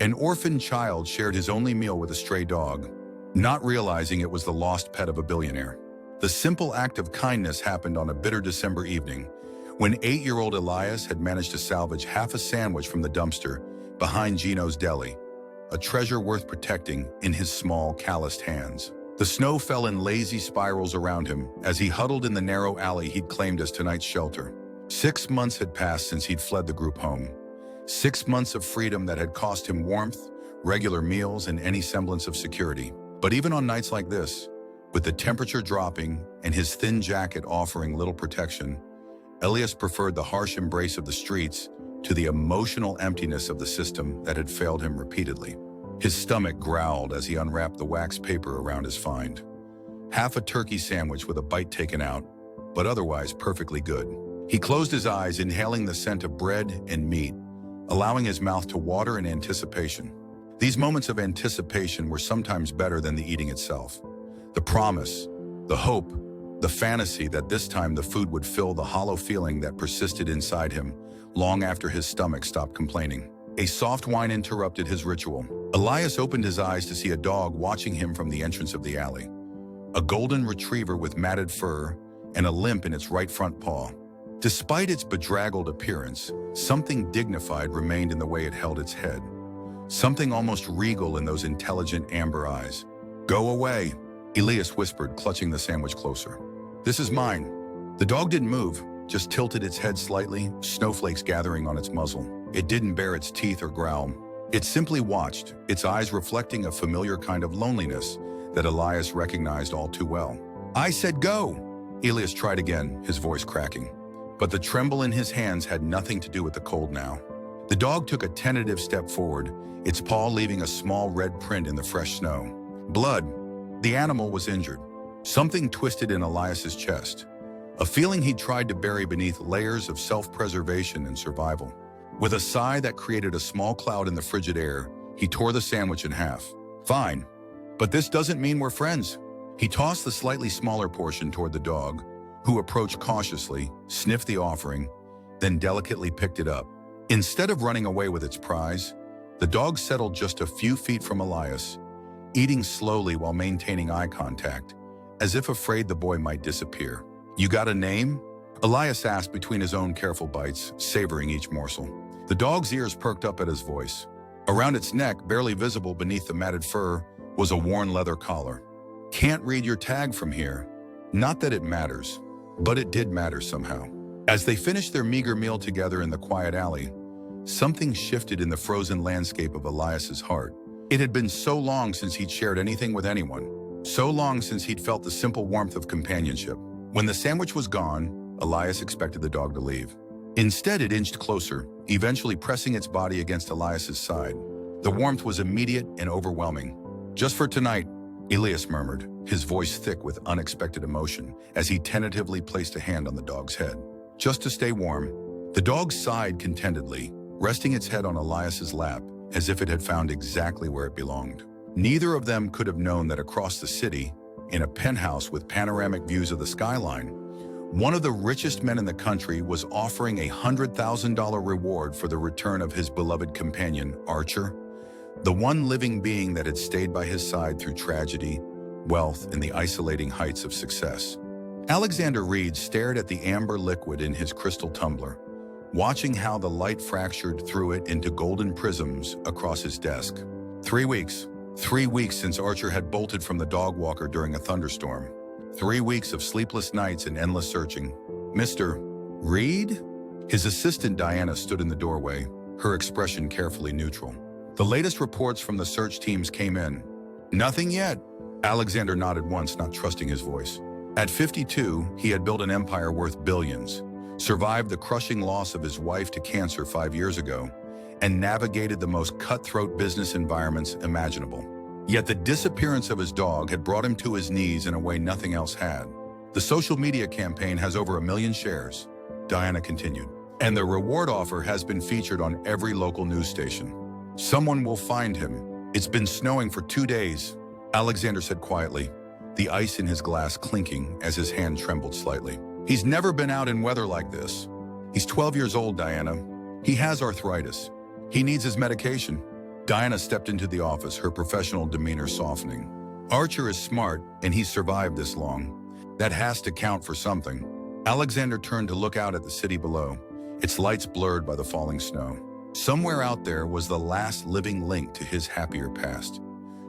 An orphaned child shared his only meal with a stray dog, not realizing it was the lost pet of a billionaire. The simple act of kindness happened on a bitter December evening, when 8-year-old Elias had managed to salvage half a sandwich from the dumpster behind Gino's deli, a treasure worth protecting in his small, calloused hands. The snow fell in lazy spirals around him as he huddled in the narrow alley he'd claimed as tonight's shelter. 6 months had passed since he'd fled the group home. 6 months of freedom that had cost him warmth, regular meals, and any semblance of security. But even on nights like this, with the temperature dropping and his thin jacket offering little protection, Elias preferred the harsh embrace of the streets to the emotional emptiness of the system that had failed him repeatedly. His stomach growled as he unwrapped the wax paper around his find. Half a turkey sandwich with a bite taken out, but otherwise perfectly good. He closed his eyes, inhaling the scent of bread and meat, allowing his mouth to water in anticipation. These moments of anticipation were sometimes better than the eating itself. The promise, the hope, the fantasy that this time the food would fill the hollow feeling that persisted inside him long after his stomach stopped complaining. A soft whine interrupted his ritual. Elias opened his eyes to see a dog watching him from the entrance of the alley. A golden retriever with matted fur and a limp in its right front paw. Despite its bedraggled appearance, something dignified remained in the way it held its head. Something almost regal in those intelligent amber eyes. "Go away," Elias whispered, clutching the sandwich closer. "This is mine." The dog didn't move, just tilted its head slightly, snowflakes gathering on its muzzle. It didn't bare its teeth or growl. It simply watched, its eyes reflecting a familiar kind of loneliness that Elias recognized all too well. "I said go!" Elias tried again, his voice cracking. But the tremble in his hands had nothing to do with the cold now. The dog took a tentative step forward, its paw leaving a small red print in the fresh snow. Blood. The animal was injured. Something twisted in Elias's chest. A feeling he'd tried to bury beneath layers of self-preservation and survival. With a sigh that created a small cloud in the frigid air, he tore the sandwich in half. "Fine, but this doesn't mean we're friends." He tossed the slightly smaller portion toward the dog, who approached cautiously, sniffed the offering, then delicately picked it up. Instead of running away with its prize, the dog settled just a few feet from Elias, eating slowly while maintaining eye contact, as if afraid the boy might disappear. "You got a name?" Elias asked between his own careful bites, savoring each morsel. The dog's ears perked up at his voice. Around its neck, barely visible beneath the matted fur, was a worn leather collar. "Can't read your tag from here." Not that it matters, but it did matter somehow. As they finished their meager meal together in the quiet alley, something shifted in the frozen landscape of Elias's heart. It had been so long since he'd shared anything with anyone, so long since he'd felt the simple warmth of companionship. When the sandwich was gone, Elias expected the dog to leave. Instead, it inched closer, eventually pressing its body against Elias's side. The warmth was immediate and overwhelming. "Just for tonight," Elias murmured, his voice thick with unexpected emotion, as he tentatively placed a hand on the dog's head. "Just to stay warm." The dog sighed contentedly, resting its head on Elias's lap, as if it had found exactly where it belonged. Neither of them could have known that across the city, in a penthouse with panoramic views of the skyline, one of the richest men in the country was offering a $100,000 reward for the return of his beloved companion, Archer, the one living being that had stayed by his side through tragedy, wealth, and the isolating heights of success. Alexander Reed stared at the amber liquid in his crystal tumbler, watching how the light fractured through it into golden prisms across his desk. 3 weeks. 3 weeks since Archer had bolted from the dog walker during a thunderstorm. 3 weeks of sleepless nights and endless searching. "Mr. Reed?" His assistant Diana stood in the doorway, her expression carefully neutral. The latest reports from the search teams came in. "Nothing yet." Alexander nodded once, not trusting his voice. At 52, he had built an empire worth billions, survived the crushing loss of his wife to cancer 5 years ago, and navigated the most cutthroat business environments imaginable. Yet the disappearance of his dog had brought him to his knees in a way nothing else had. "The social media campaign has over 1 million shares," Diana continued, "and the reward offer has been featured on every local news station. Someone will find him. It's been snowing for 2 days," Alexander said quietly, the ice in his glass clinking as his hand trembled slightly. "He's never been out in weather like this. 'He's 12 years old, Diana. He has arthritis. He needs his medication." "He has arthritis," Diana repeated, her voice low. "He needs his medication." "He has arthritis," Diana repeated, her voice low. "He needs his medication." "He has arthritis," Diana repeated, her voice low. "He needs his medication." Diana stepped into the office, her professional demeanor softening. Archer is smart, and he's survived this long. That has to count for something. Alexander turned to look out at the city below, its lights blurred by the falling snow. Somewhere out there was the last living link to his happier past,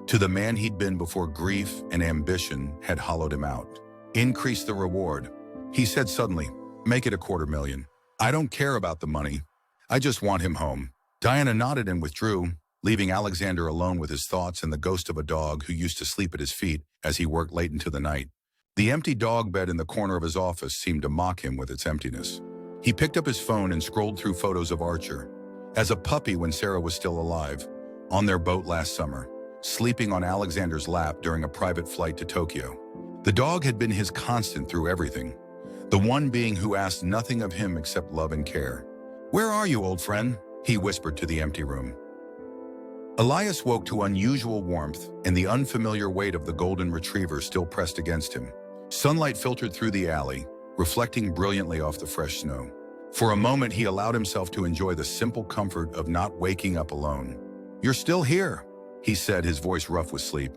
to the man he'd been before grief and ambition had hollowed him out. Increase the reward, he said suddenly. Make it $250,000. I don't care about the money. I just want him home. Diana nodded and withdrew, leaving Alexander alone with his thoughts and the ghost of a dog who used to sleep at his feet as he worked late into the night. The empty dog bed in the corner of his office seemed to mock him with its emptiness. He picked up his phone and scrolled through photos of Archer, as a puppy when Sarah was still alive, on their boat last summer, sleeping on Alexander's lap during a private flight to Tokyo. The dog had been his constant through everything, the one being who asked nothing of him except love and care. "Where are you, old friend?" he whispered to the empty room. Elias woke to unusual warmth and the unfamiliar weight of the golden retriever still pressed against him. Sunlight filtered through the alley, reflecting brilliantly off the fresh snow. For a moment, he allowed himself to enjoy the simple comfort of not waking up alone. "You're still here," he said, his voice rough with sleep.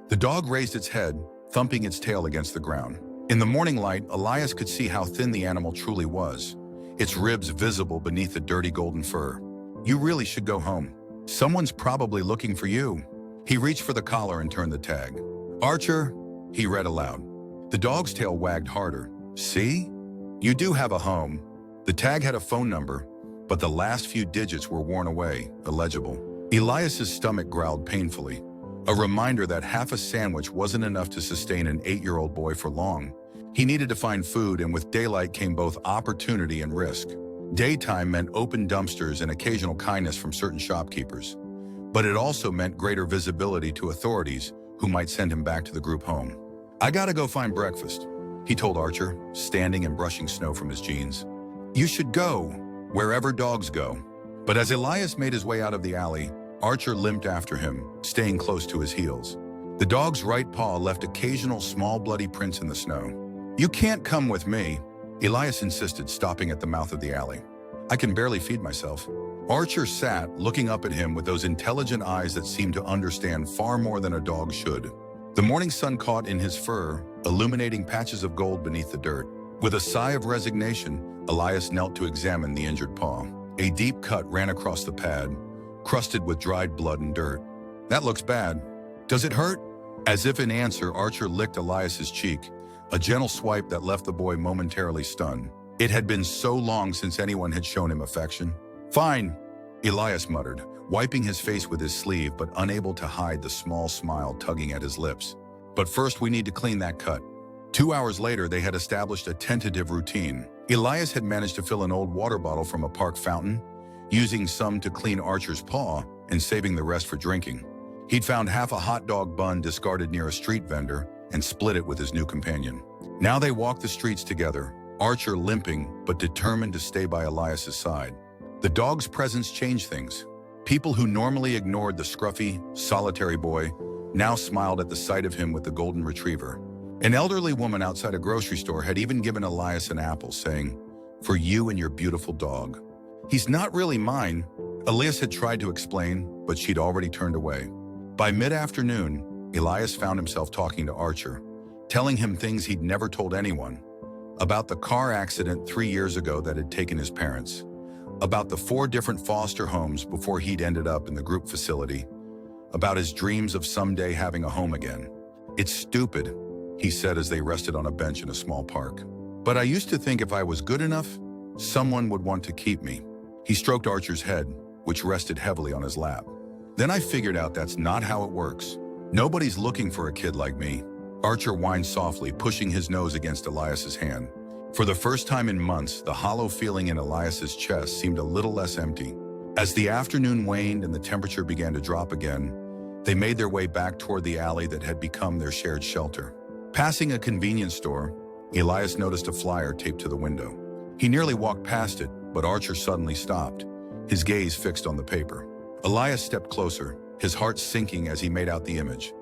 The dog raised its head, thumping its tail against the ground. In the morning light, Elias could see how thin the animal truly was, its ribs visible beneath the dirty golden fur. "You really should go home. Someone's probably looking for you." He reached for the collar and turned the tag. "Archer," he read aloud. The dog's tail wagged harder. "See? You do have a home." The tag had a phone number, but the last few digits were worn away, illegible. Elias's stomach growled painfully, a reminder that half a sandwich wasn't enough to sustain an 8-year-old boy for long. He needed to find food, and with daylight came both opportunity and risk. Daytime meant open dumpsters and occasional kindness from certain shopkeepers, but it also meant greater visibility to authorities who might send him back to the group home. "I gotta go find breakfast," he told Archer, standing and brushing snow from his jeans. "You should go wherever dogs go." But as Elias made his way out of the alley, Archer limped after him, staying close to his heels. The dog's right paw left occasional small bloody prints in the snow. "You can't come with me," Elias insisted, stopping at the mouth of the alley. "I can barely feed myself." Archer sat, looking up at him with those intelligent eyes that seemed to understand far more than a dog should. The morning sun caught in his fur, illuminating patches of gold beneath the dirt. With a sigh of resignation, Elias knelt to examine the injured paw. A deep cut ran across the pad, crusted with dried blood and dirt. "That looks bad. Does it hurt?" As if in answer, Archer licked Elias's cheek, a gentle swipe that left the boy momentarily stunned. It had been so long since anyone had shown him affection. "Fine," Elias muttered, wiping his face with his sleeve but unable to hide the small smile tugging at his lips. "But first we need to clean that cut." 2 hours later, they had established a tentative routine. Elias had managed to fill an old water bottle from a park fountain, using some to clean Archer's paw and saving the rest for drinking. He'd found half a hot dog bun discarded near a street vendor and split it with his new companion. Now they walked the streets together, Archer limping but determined to stay by Elias's side. The dog's presence changed things. People who normally ignored the scruffy, solitary boy now smiled at the sight of him with the golden retriever. An elderly woman outside a grocery store had even given Elias an apple, saying, "For you and your beautiful dog." "He's not really mine," Elias had tried to explain, but she'd already turned away. By mid-afternoon, Elias found himself talking to Archer, telling him things he'd never told anyone. About the car accident 3 years ago that had taken his parents. About the 4 different foster homes before he'd ended up in the group facility. About his dreams of someday having a home again. "It's stupid," he said as they rested on a bench in a small park. "But I used to think if I was good enough, someone would want to keep me." He stroked Archer's head, which rested heavily on his lap. "Then I figured out that's not how it works. Nobody's looking for a kid like me." Archer whined softly, pushing his nose against Elias's hand. For the first time in months, the hollow feeling in Elias's chest seemed a little less empty. As the afternoon waned and the temperature began to drop again, they made their way back toward the alley that had become their shared shelter. Passing a convenience store, Elias noticed a flyer taped to the window. He nearly walked past it, but Archer suddenly stopped, his gaze fixed on the paper. Elias stepped closer, his heart sinking as he made out the image.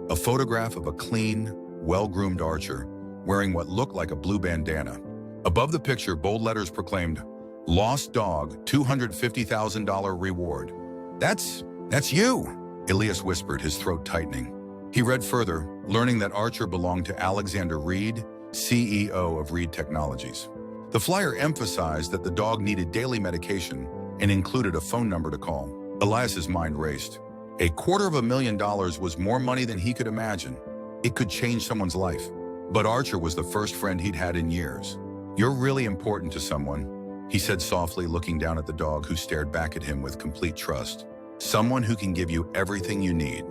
A photograph of a clean, well-groomed Archer, wearing what looked like a blue bandana. Above the picture, bold letters proclaimed, "Lost dog, $250,000 reward." "That's "That's you," Elias whispered, his throat tightening. He read further, learning that Archer belonged to Alexander Reed, CEO of Reed Technologies. The flyer emphasized that the dog needed daily medication and included a phone number to call. Elias's mind raced. $250,000 was more money than he could imagine. It could change someone's life. But Archer was the first friend he'd had in years. "You're really important to someone," he said softly, looking down at the dog, who stared back at him with complete trust. "Someone who can give you everything you need."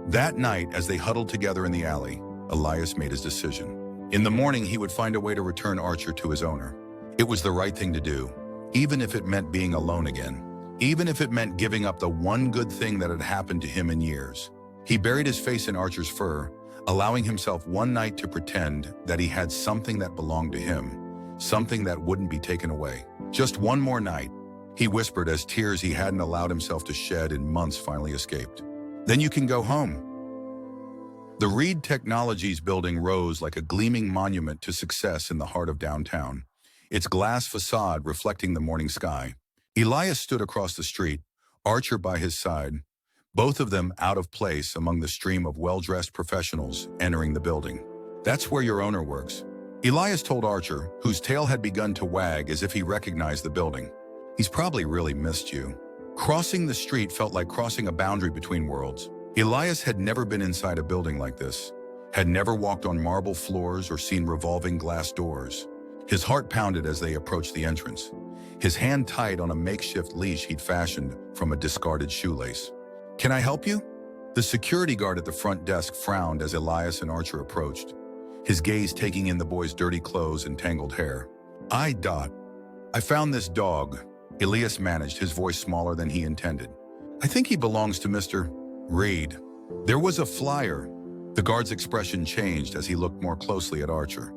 That night, as they huddled together in the alley, Elias made his decision. In the morning, he would find a way to return Archer to his owner. It was the right thing to do, even if it meant being alone again. Even if it meant giving up the one good thing that had happened to him in years. He buried his face in Archer's fur, allowing himself one night to pretend that he had something that belonged to him, something that wouldn't be taken away. Just one more night, he whispered as tears he hadn't allowed himself to shed in months finally escaped. "Then you can go home." The Reed Technologies building rose like a gleaming monument to success in the heart of downtown, its glass facade reflecting the morning sky. Elias stood across the street, Archer by his side, both of them out of place among the stream of well-dressed professionals entering the building. "That's where your owner works," Elias told Archer, whose tail had begun to wag as if he recognized the building. "He's probably really missed you." Crossing the street felt like crossing a boundary between worlds. Elias had never been inside a building like this, had never walked on marble floors or seen revolving glass doors. His heart pounded as they approached the entrance, his hand tight on a makeshift leash he'd fashioned from a discarded shoelace. "Can I help you?" The security guard at the front desk frowned as Elias and Archer approached, his gaze taking in the boy's dirty clothes and tangled hair. I found this dog," Elias managed, his voice smaller than he intended. "I think he belongs to Mr. Reed." There was a flyer. The guard's expression changed as he looked more closely at Archer.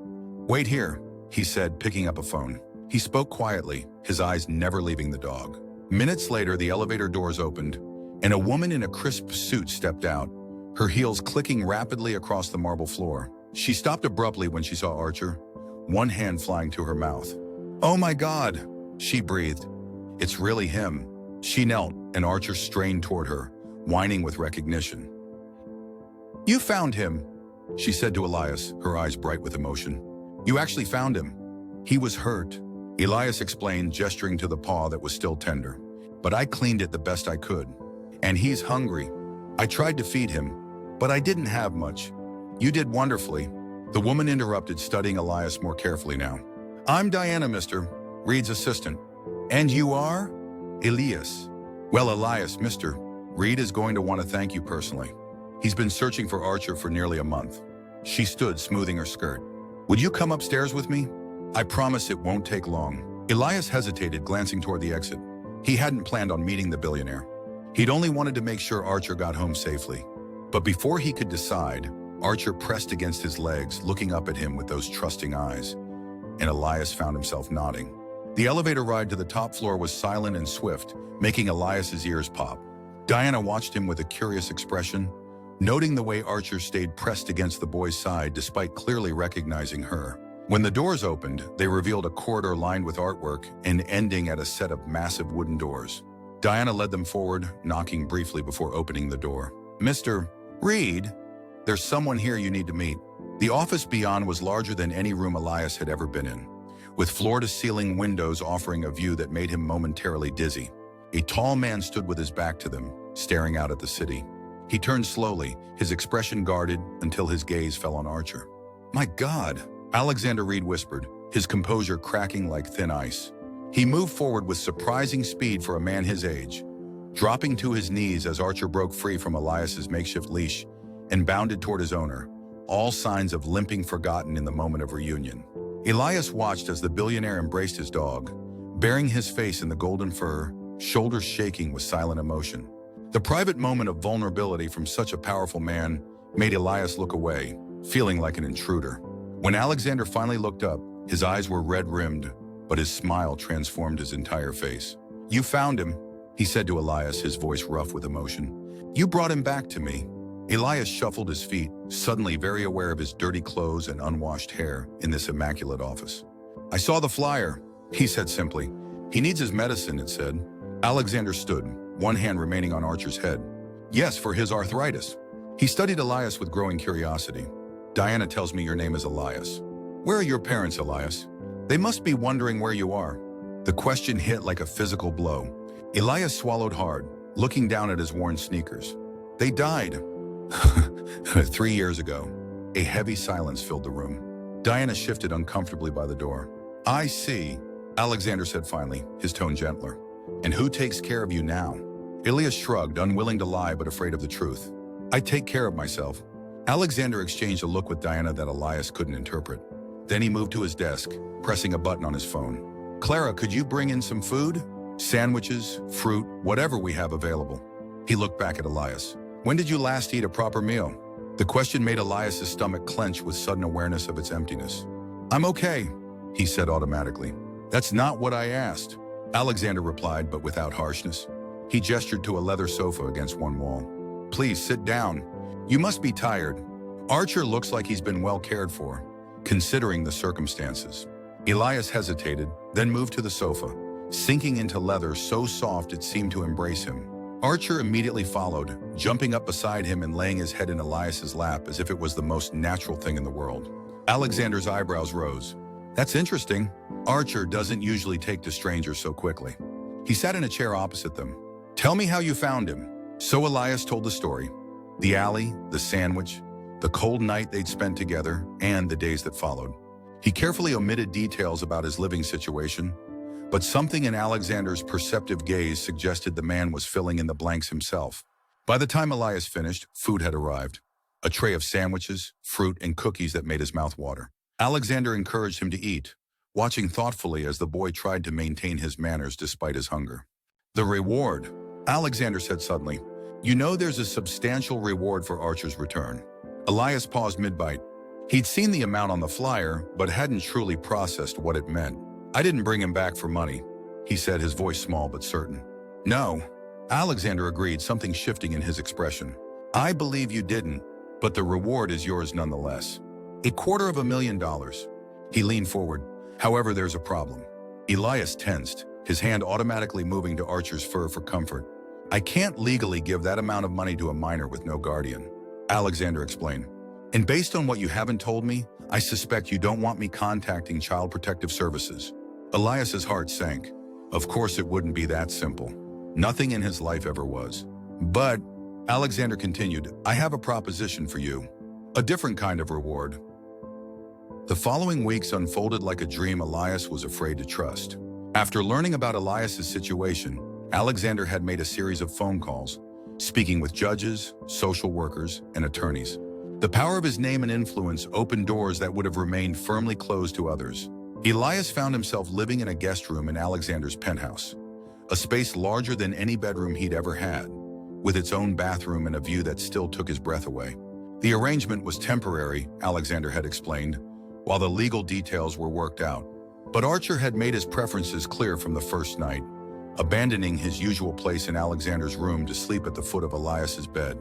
"Wait here," he said, picking up a phone. He spoke quietly, his eyes never leaving the dog. Minutes later, the elevator doors opened, and a woman in a crisp suit stepped out, her heels clicking rapidly across the marble floor. She stopped abruptly when she saw Archer, one hand flying to her mouth. "Oh my God," she breathed. "It's really him." She knelt, and Archer strained toward her, whining with recognition. "You found him," she said to Elias, her eyes bright with emotion. "You actually found him." "He was hurt," Elias explained, gesturing to the paw that was still tender. "But I cleaned it the best I could. And he's hungry. I tried to feed him, but I didn't have much." "You did wonderfully," the woman interrupted, studying Elias more carefully now. "I'm Diana, Mr. Reed's assistant." "And you are?" "Elias." "Well, Elias, Mr. Reed is going to want to thank you personally. He's been searching for Archer for nearly a month." She stood, smoothing her skirt. "Would you come upstairs with me? I promise it won't take long." Elias hesitated, glancing toward the exit. He hadn't planned on meeting the billionaire. He'd only wanted to make sure Archer got home safely. But before he could decide, Archer pressed against his legs, looking up at him with those trusting eyes. And Elias found himself nodding. The elevator ride to the top floor was silent and swift, making Elias's ears pop. Diana watched him with a curious expression, noting the way Archer stayed pressed against the boy's side despite clearly recognizing her. When the doors opened, they revealed a corridor lined with artwork and ending at a set of massive wooden doors. Diana led them forward, knocking briefly before opening the door. "Mr. Reed, there's someone here you need to meet." The office beyond was larger than any room Elias had ever been in, with floor-to-ceiling windows offering a view that made him momentarily dizzy. A tall man stood with his back to them, staring out at the city. He turned slowly, his expression guarded until his gaze fell on Archer. "My God," Alexander Reed whispered, his composure cracking like thin ice. He moved forward with surprising speed for a man his age, dropping to his knees as Archer broke free from Elias's makeshift leash and bounded toward his owner, all signs of limping forgotten in the moment of reunion. Elias watched as the billionaire embraced his dog, burying his face in the golden fur, shoulders shaking with silent emotion. The private moment of vulnerability from such a powerful man made Elias look away, feeling like an intruder. When Alexander finally looked up, his eyes were red-rimmed, but his smile transformed his entire face. "You found him," he said to Elias, his voice rough with emotion. "You brought him back to me." Elias shuffled his feet, suddenly very aware of his dirty clothes and unwashed hair in this immaculate office. "I saw the flyer," he said simply. "He needs his medicine," it said. Alexander stood, one hand remaining on Archer's head. Yes, for his arthritis. He studied Elias with growing curiosity. Diana tells me your name is Elias. Where are your parents, Elias? They must be wondering where you are. The question hit like a physical blow. Elias swallowed hard, looking down at his worn sneakers. They died. 3 years ago. A heavy silence filled the room. Diana shifted uncomfortably by the door. I see, Alexander said finally, his tone gentler. And who takes care of you now? Elias shrugged, unwilling to lie but afraid of the truth. I take care of myself. Alexander exchanged a look with Diana that Elias couldn't interpret. Then he moved to his desk, pressing a button on his phone. Clara, could you bring in some food? Sandwiches, fruit, whatever we have available. He looked back at Elias. When did you last eat a proper meal? The question made Elias's stomach clench with sudden awareness of its emptiness. I'm okay, he said automatically. That's not what I asked, Alexander replied, but without harshness. He gestured to a leather sofa against one wall. Please sit down. You must be tired. Archer looks like he's been well cared for, considering the circumstances. Elias hesitated, then moved to the sofa, sinking into leather so soft it seemed to embrace him. Archer immediately followed, jumping up beside him and laying his head in Elias's lap as if it was the most natural thing in the world. Alexander's eyebrows rose. That's interesting. Archer doesn't usually take to strangers so quickly. He sat in a chair opposite them. Tell me how you found him. So Elias told the story. The alley, the sandwich, the cold night they'd spent together, and the days that followed. He carefully omitted details about his living situation, but something in Alexander's perceptive gaze suggested the man was filling in the blanks himself. By the time Elias finished, food had arrived. A tray of sandwiches, fruit, and cookies that made his mouth water. Alexander encouraged him to eat, watching thoughtfully as the boy tried to maintain his manners despite his hunger. The reward, Alexander said suddenly. You know there's a substantial reward for Archer's return. Elias paused mid-bite. He'd seen the amount on the flyer, but hadn't truly processed what it meant. I didn't bring him back for money, he said, his voice small but certain. No, Alexander agreed, something shifting in his expression. I believe you didn't, but the reward is yours nonetheless. $250,000. He leaned forward. However, there's a problem. Elias tensed, his hand automatically moving to Archer's fur for comfort. I can't legally give that amount of money to a minor with no guardian, Alexander explained. And based on what you haven't told me, I suspect you don't want me contacting Child Protective Services. Elias's heart sank. Of course it wouldn't be that simple. Nothing in his life ever was. But, Alexander continued, I have a proposition for you. A different kind of reward. The following weeks unfolded like a dream Elias was afraid to trust. After learning about Elias's situation, Alexander had made a series of phone calls, speaking with judges, social workers, and attorneys. The power of his name and influence opened doors that would have remained firmly closed to others. Elias found himself living in a guest room in Alexander's penthouse, a space larger than any bedroom he'd ever had, with its own bathroom and a view that still took his breath away. The arrangement was temporary, Alexander had explained, while the legal details were worked out. But Archer had made his preferences clear from the first night, abandoning his usual place in Alexander's room to sleep at the foot of Elias's bed.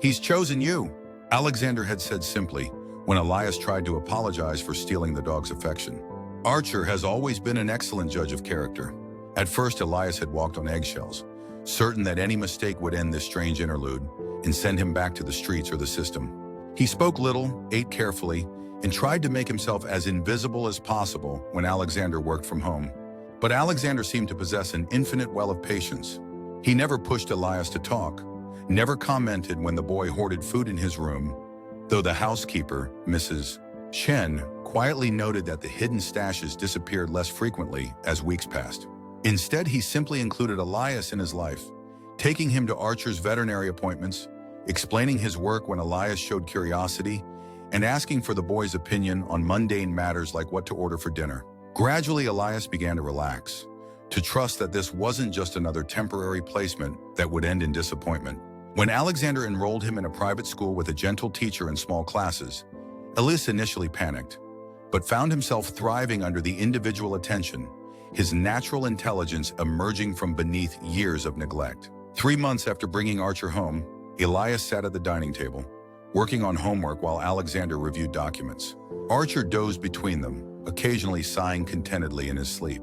He's chosen you, Alexander had said simply, when Elias tried to apologize for stealing the dog's affection. Archer has always been an excellent judge of character. At first, Elias had walked on eggshells, certain that any mistake would end this strange interlude and send him back to the streets or the system. He spoke little, ate carefully, and tried to make himself as invisible as possible when Alexander worked from home. But Alexander seemed to possess an infinite well of patience. He never pushed Elias to talk, never commented when the boy hoarded food in his room, though the housekeeper, Mrs. Chen, quietly noted that the hidden stashes disappeared less frequently as weeks passed. Instead, he simply included Elias in his life, taking him to Archer's veterinary appointments, explaining his work when Elias showed curiosity, and asking for the boy's opinion on mundane matters like what to order for dinner. Gradually, Elias began to relax, to trust that this wasn't just another temporary placement that would end in disappointment. When Alexander enrolled him in a private school with a gentle teacher in small classes, Elias initially panicked, but found himself thriving under the individual attention, his natural intelligence emerging from beneath years of neglect. 3 months after bringing Archer home, Elias sat at the dining table, working on homework while Alexander reviewed documents. Archer dozed between them, occasionally sighing contentedly in his sleep.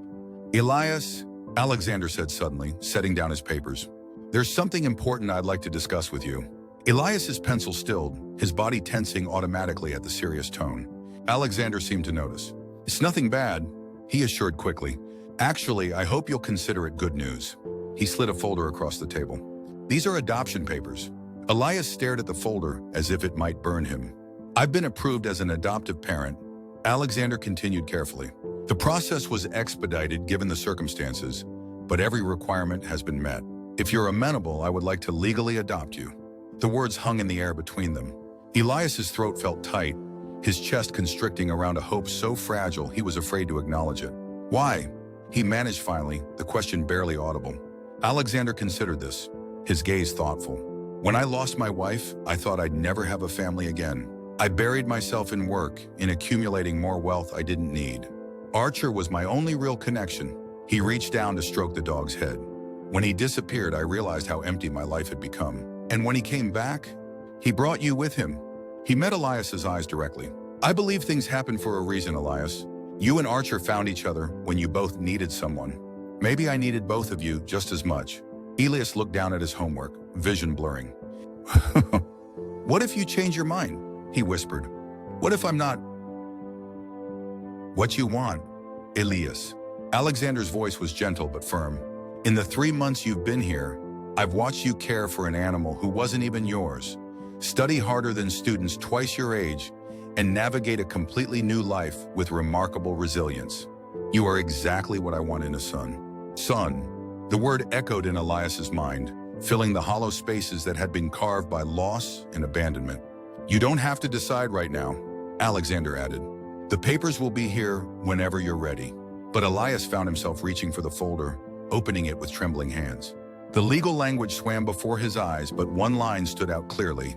Elias, Alexander said suddenly, setting down his papers. There's something important I'd like to discuss with you. Elias's pencil stilled, his body tensing automatically at the serious tone. Alexander seemed to notice. It's nothing bad, he assured quickly. Actually, I hope you'll consider it good news. He slid a folder across the table. These are adoption papers. Elias stared at the folder as if it might burn him. I've been approved as an adoptive parent, Alexander continued carefully. The process was expedited given the circumstances, but every requirement has been met. If you're amenable, I would like to legally adopt you. The words hung in the air between them. Elias's throat felt tight, his chest constricting around a hope so fragile he was afraid to acknowledge it. Why? He managed finally, the question barely audible. Alexander considered this, his gaze thoughtful. When I lost my wife, I thought I'd never have a family again. I buried myself in work, in accumulating more wealth I didn't need. Archer was my only real connection. He reached down to stroke the dog's head. When he disappeared, I realized how empty my life had become. And when he came back, he brought you with him. He met Elias's eyes directly. I believe things happen for a reason, Elias. You and Archer found each other when you both needed someone. Maybe I needed both of you just as much. Elias looked down at his homework, vision blurring. What if you change your mind? He whispered. What if I'm not what you want, Elias? Alexander's voice was gentle but firm. In the 3 months you've been here, I've watched you care for an animal who wasn't even yours, study harder than students twice your age, and navigate a completely new life with remarkable resilience. You are exactly what I want in a son. Son, the word echoed in Elias's mind, filling the hollow spaces that had been carved by loss and abandonment. You don't have to decide right now, Alexander added. The papers will be here whenever you're ready. But Elias found himself reaching for the folder, opening it with trembling hands. The legal language swam before his eyes, but one line stood out clearly.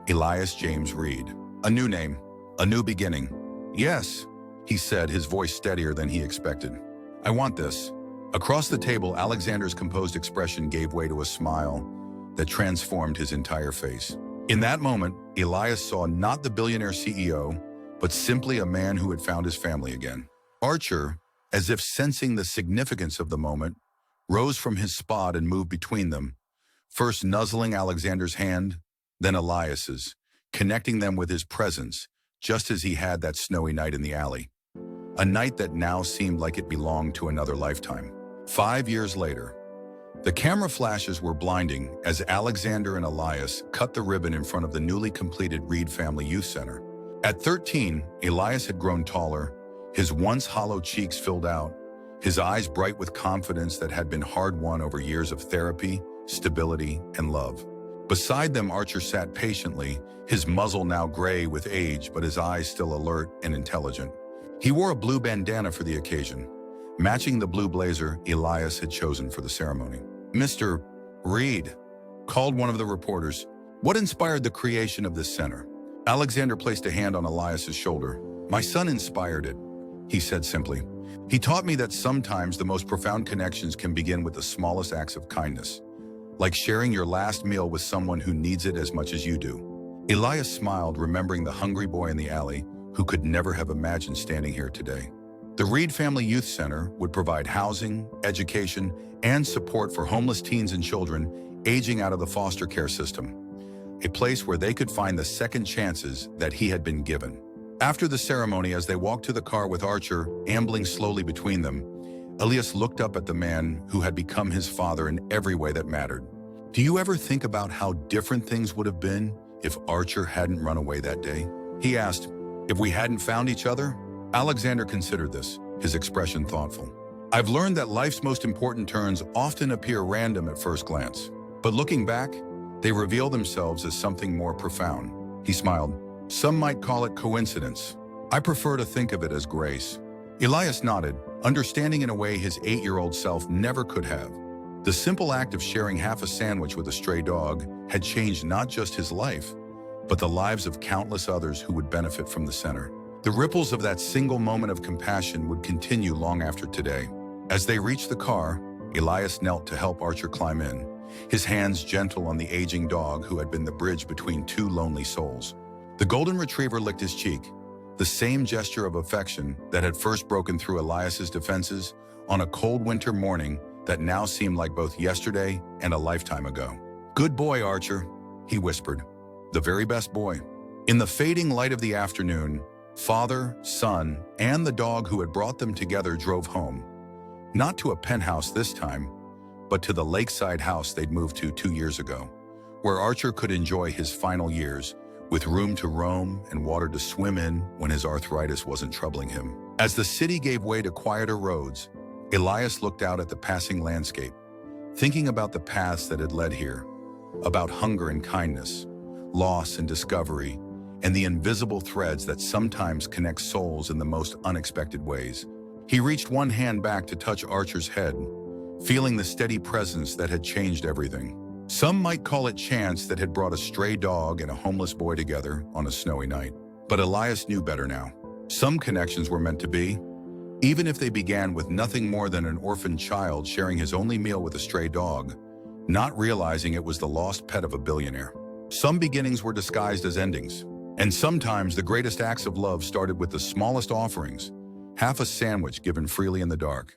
Elias James Reed. A new name, a new beginning. Yes, he said, his voice steadier than he expected. I want this. Across the table, Alexander's composed expression gave way to a smile that transformed his entire face. In that moment, Elias saw not the billionaire CEO, but simply a man who had found his family again. Archer, as if sensing the significance of the moment, rose from his spot and moved between them, first nuzzling Alexander's hand, then Elias's, connecting them with his presence, just as he had that snowy night in the alley. A night that now seemed like it belonged to another lifetime. 5 years later, the camera flashes were blinding as Alexander and Elias cut the ribbon in front of the newly completed Reed Family Youth Center. At 13, Elias had grown taller, his once hollow cheeks filled out, his eyes bright with confidence that had been hard-won over years of therapy, stability, and love. Beside them, Archer sat patiently, his muzzle now gray with age, but his eyes still alert and intelligent. He wore a blue bandana for the occasion, matching the blue blazer Elias had chosen for the ceremony. Mr. Reed, called one of the reporters, what inspired the creation of this center? Alexander placed a hand on Elias's shoulder. My son inspired it, he said simply. He taught me that sometimes the most profound connections can begin with the smallest acts of kindness, like sharing your last meal with someone who needs it as much as you do. Elias smiled, remembering the hungry boy in the alley who could never have imagined standing here today. The Reed Family Youth Center would provide housing, education, and support for homeless teens and children aging out of the foster care system, a place where they could find the second chances that he had been given. After the ceremony, as they walked to the car with Archer ambling slowly between them, Elias looked up at the man who had become his father in every way that mattered. Do you ever think about how different things would have been if Archer hadn't run away that day? He asked, if we hadn't found each other? Alexander considered this, his expression thoughtful. I've learned that life's most important turns often appear random at first glance, but looking back, they reveal themselves as something more profound. He smiled. Some might call it coincidence. I prefer to think of it as grace. Elias nodded, understanding in a way his 8-year-old self never could have. The simple act of sharing half a sandwich with a stray dog had changed not just his life, but the lives of countless others who would benefit from the center. The ripples of that single moment of compassion would continue long after today. As they reached the car, Elias knelt to help Archer climb in, his hands gentle on the aging dog who had been the bridge between two lonely souls. The golden retriever licked his cheek, the same gesture of affection that had first broken through Elias's defenses on a cold winter morning that now seemed like both yesterday and a lifetime ago. "Good boy, Archer," he whispered. "The very best boy." In the fading light of the afternoon, father, son, and the dog who had brought them together drove home. Not to a penthouse this time, but to the lakeside house they'd moved to 2 years ago, where Archer could enjoy his final years, with room to roam and water to swim in when his arthritis wasn't troubling him. As the city gave way to quieter roads, Elias looked out at the passing landscape, thinking about the paths that had led here, about hunger and kindness, loss and discovery, and the invisible threads that sometimes connect souls in the most unexpected ways. He reached one hand back to touch Archer's head, feeling the steady presence that had changed everything. Some might call it chance that had brought a stray dog and a homeless boy together on a snowy night. But Elias knew better now. Some connections were meant to be, even if they began with nothing more than an orphaned child sharing his only meal with a stray dog, not realizing it was the lost pet of a billionaire. Some beginnings were disguised as endings. And sometimes the greatest acts of love started with the smallest offerings, half a sandwich given freely in the dark.